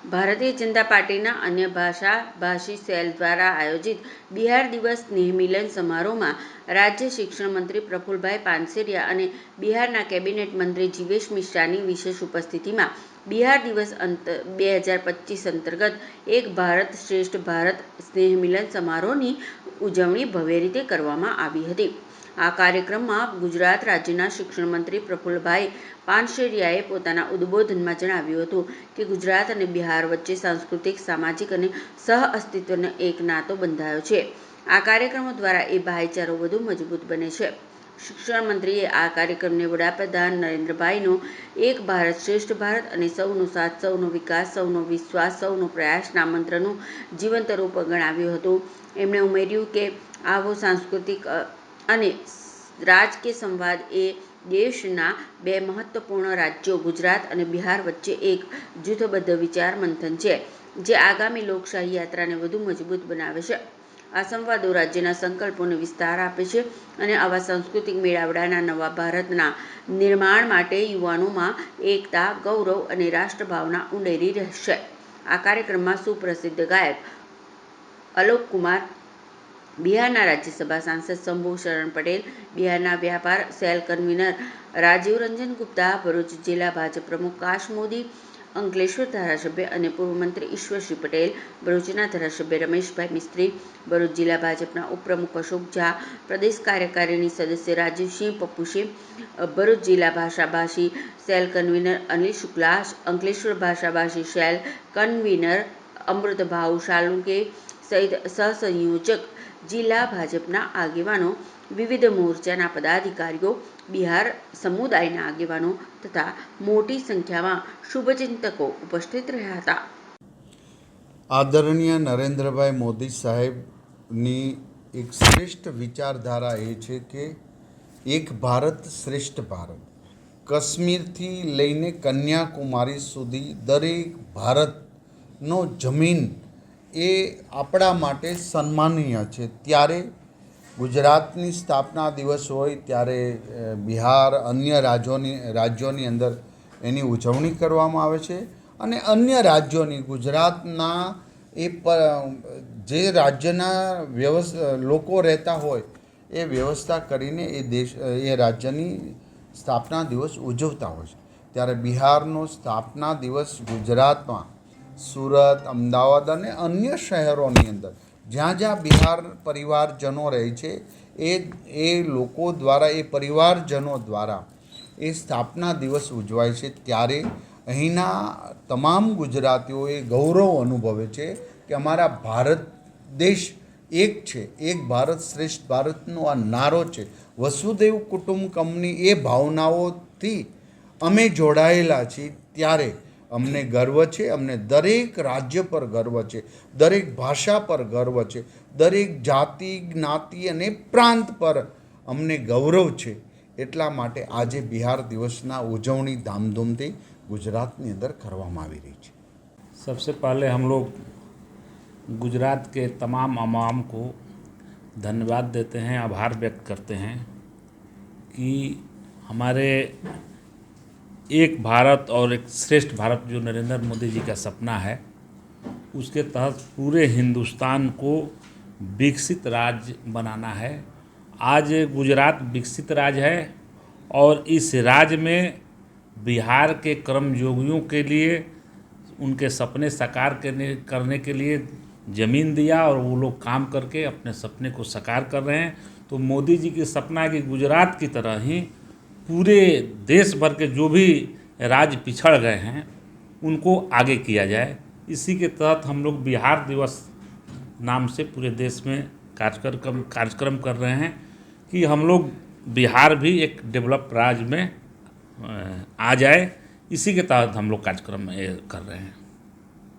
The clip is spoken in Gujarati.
ભારતીય જનતા પાર્ટીના અન્ય ભાષાભાષી સેલ દ્વારા આયોજિત બિહાર દિવસ સ્નેહમિલન સમારોહમાં રાજ્ય શિક્ષણ મંત્રી પ્રફુલભાઈ પાનસેરિયા અને બિહારના કેબિનેટ મંત્રી જીવેશ મિશ્રાની વિશેષ ઉપસ્થિતિમાં બિહાર દિવસ 2025 અંતર્ગત એક ભારત શ્રેષ્ઠ ભારત સ્નેહમિલન સમારોહની ઉજવણી ભવ્ય રીતે કરવામાં આવી હતી. આ કાર્યક્રમમાં ગુજરાત રાજ્યના શિક્ષણ મંત્રી પ્રફુલભાઈ પાનસેરિયાએ પોતાના ઉદ્બોધનમાં જણાવ્યું હતું કે ગુજરાત અને બિહાર વચ્ચે સાંસ્કૃતિક, સામાજિક અને સહઅસ્તિત્વનો એક નાતો બંધાયો છે. આ કાર્યક્રમો દ્વારા એ ભાઈચારો વધુ મજબૂત બને છે. શિક્ષણ મંત્રીએ આ કાર્યક્રમને વડાપ્રધાન નરેન્દ્રભાઈનો એક ભારત શ્રેષ્ઠ ભારત અને સૌનો સાથ, સૌનો વિકાસ, સૌનો વિશ્વાસ, સૌનો પ્રયાસના મંત્રનું જીવંત રૂપ ગણાવ્યું હતું. એમણે ઉમેર્યું કે આવો સાંસ્કૃતિક અને રાજકીય સંવાદ એ દેશના બે મહત્વપૂર્ણ રાજ્યો ગુજરાત અને બિહાર વચ્ચે એક જૂથબદ્ધ વિચાર મંથન છે, જે આગામી લોકશાહી યાત્રાને વધુ મજબૂત બનાવે છે. આ સંવાદો રાજ્યના સંકલ્પોને વિસ્તાર આપે છે અને આવા સાંસ્કૃતિક મેળાવડાના નવા ભારતના નિર્માણ માટે યુવાનોમાં એકતા, ગૌરવ અને રાષ્ટ્રભાવના ઉંડેરી રહેશે. આ કાર્યક્રમમાં સુપ્રસિદ્ધ ગાયક અલોક કુમાર, બિહારના રાજ્યસભા સાંસદ શંભુ શરણ પટેલ, બિહારના વ્યાપાર સેલ કન્વીનર રાજીવ રંજન ગુપ્તા, ભરૂચ જિલ્લા ભાજપ પ્રમુખ કાશ મોદી, અંકલેશ્વર ધારાસભ્ય અને પૂર્વ મંત્રી ઈશ્વરસિંહ પટેલ, ભરૂચના ધારાસભ્ય રમેશભાઈ મિસ્ત્રી, ભરૂચ જિલ્લા ભાજપના ઉપપ્રમુખ અશોક ઝા, પ્રદેશ કાર્યકારિણી સદસ્ય રાજીવસિંહ પપ્પુસિંહ, ભરૂચ જિલ્લા ભાષાભાષી સેલ કન્વીનર અનિલ શુક્લા, અંકલેશ્વર ભાષાભાષી સેલ કન્વીનર અમૃતભાઉ સાલુંકે સહિત સહસંયોજક જિલ્લા ભાજપના આગેવાનો, વિવિધ મોરચાના પદાધિકારીઓ, બિહાર સમુદાયના આગેવાનો તથા મોટી સંખ્યામાં શુભચિંતકો ઉપસ્થિત રહ્યા હતા. આદરણીય નરેન્દ્રભાઈ મોદી સાહેબની એક શ્રેષ્ઠ વિચારધારા એ છે કે એક ભારત શ્રેષ્ઠ ભારત. કાશ્મીરથી લઈને કન્યાકુમારી સુધી દરેક ભારતનો જમીન એ આપણા માટે સન્માનીય છે. ત્યારે ગુજરાતની સ્થાપના દિવસ હોય ત્યારે બિહાર, અન્ય રાજ્યોની અંદર એની ઉજવણી કરવામાં આવે છે અને અન્ય રાજ્યોની ગુજરાતના જે રાજ્યના લોકો રહેતા હોય એ વ્યવસ્થા કરીને એ રાજ્યની સ્થાપના દિવસ ઉજવતા હોય છે. ત્યારે બિહારનો સ્થાપના દિવસ ગુજરાતમાં સુરત, અમદાવાદ અને અન્ય શહેરોની અંદર જ્યાં જ્યાં બિહાર પરિવારજનો રહે છે એ લોકો દ્વારા, એ પરિવારજનો દ્વારા એ સ્થાપના દિવસ ઉજવાય છે. ત્યારે અહીંના તમામ ગુજરાતીઓ એ ગૌરવ અનુભવે છે કે અમારા ભારત દેશ એક છે, એક ભારત શ્રેષ્ઠ ભારતનો આ નારો છે. વસુદેવ કુટુંબકમની એ ભાવનાઓથી અમે જોડાયેલા છીએ. ત્યારે અમને ગર્વ છે, અમને દરેક રાજ્ય પર ગર્વ છે, દરેક ભાષા પર ગર્વ છે, દરેક જાતિ, જ્ઞાતિ અને પ્રાંત પર અમને ગૌરવ છે. એટલા માટે આજે બિહાર દિવસના ઉજવણી ધામધૂમથી ગુજરાતની અંદર કરવામાં આવી રહી છે. सबसे पहले हम लोग गुजरात के तमाम अवाम को धन्यवाद देते हैं, आभार व्यक्त करते हैं कि हमारे एक भारत और एक श्रेष्ठ भारत जो नरेंद्र मोदी जी का सपना है, उसके तहत पूरे हिंदुस्तान को विकसित राज्य बनाना है. आज गुजरात विकसित राज्य है और इस राज्य में बिहार के कर्मयोगियों के लिए उनके सपने साकार करने के लिए ज़मीन दिया और वो लोग काम करके अपने सपने को साकार कर रहे हैं. तो मोदी जी की सपना है कि गुजरात की तरह ही पूरे देश भर के जो भी राज्य पिछड़ गए हैं उनको आगे किया जाए. इसी के तहत हम लोग बिहार दिवस नाम से पूरे देश में कार्यक्रम कर रहे हैं कि हम लोग बिहार भी एक डेवलप राज्य में आ जाए. इसी के तहत हम लोग कार्यक्रम कर रहे हैं.